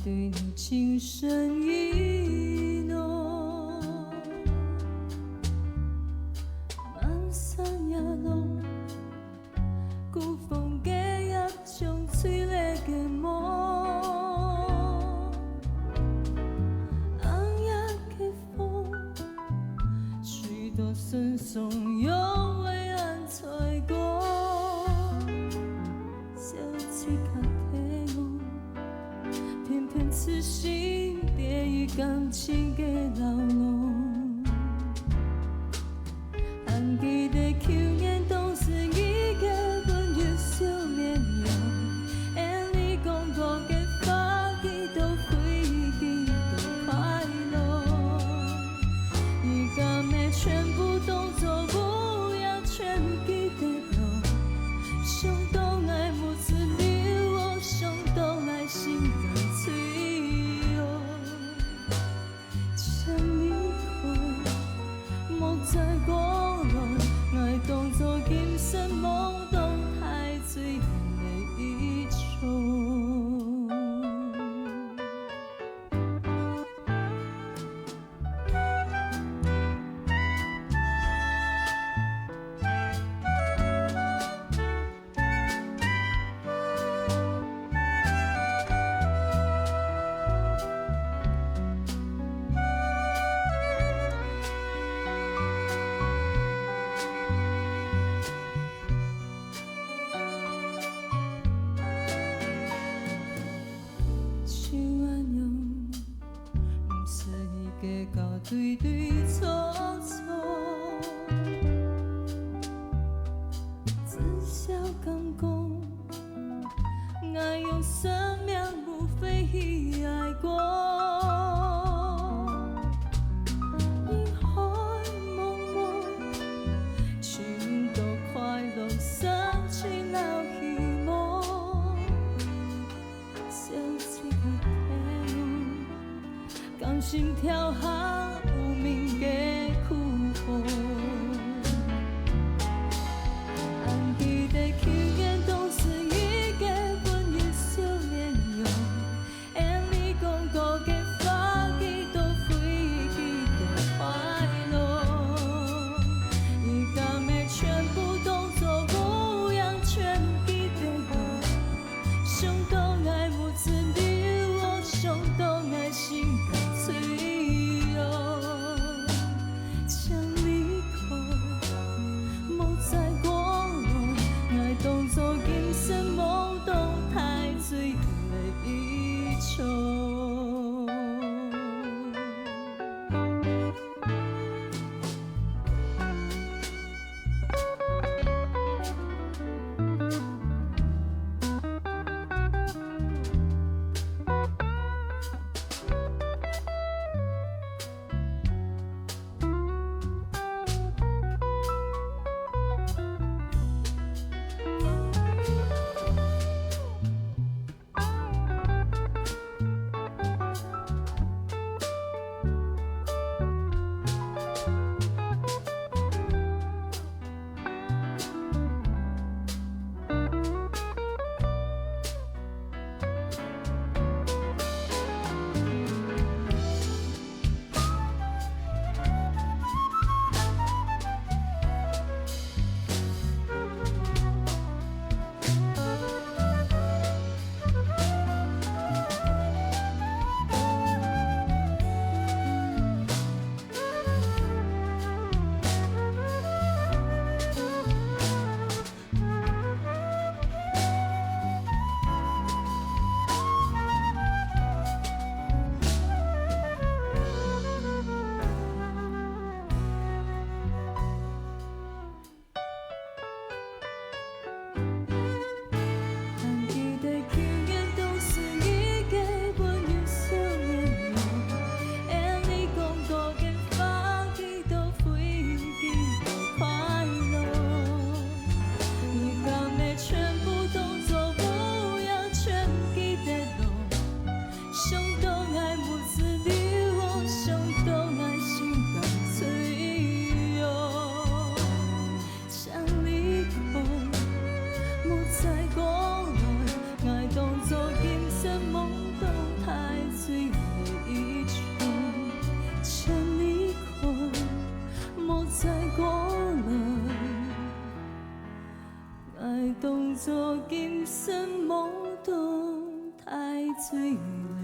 对你情深意浓，漫山野路，古风记忆中催泪的梦，暗夜的风，许多声颂用为暗吹过。此心跌于感情的牢笼，还记得去年当时已结婚月少年容，而你讲过的花季都回忆都快乐，而今的全部当作无影全记得了，想到爱母子留我，想到爱心更脆。在过来，爱当作今生懵懂太醉眼的一种。对对错错，至少敢讲，爱用生命无非去爱过。人海茫茫，全都快乐，生出了希望。小此刻的我，甘心跳下。无名的苦风，还记得去年当时已结婚的少年容，而你讲过的花季都回忆都快乐，而今的全部当作无影全记得我，想到爱母子留我，想到爱心更脆。当作今生懵懂太醉的一种。你催雨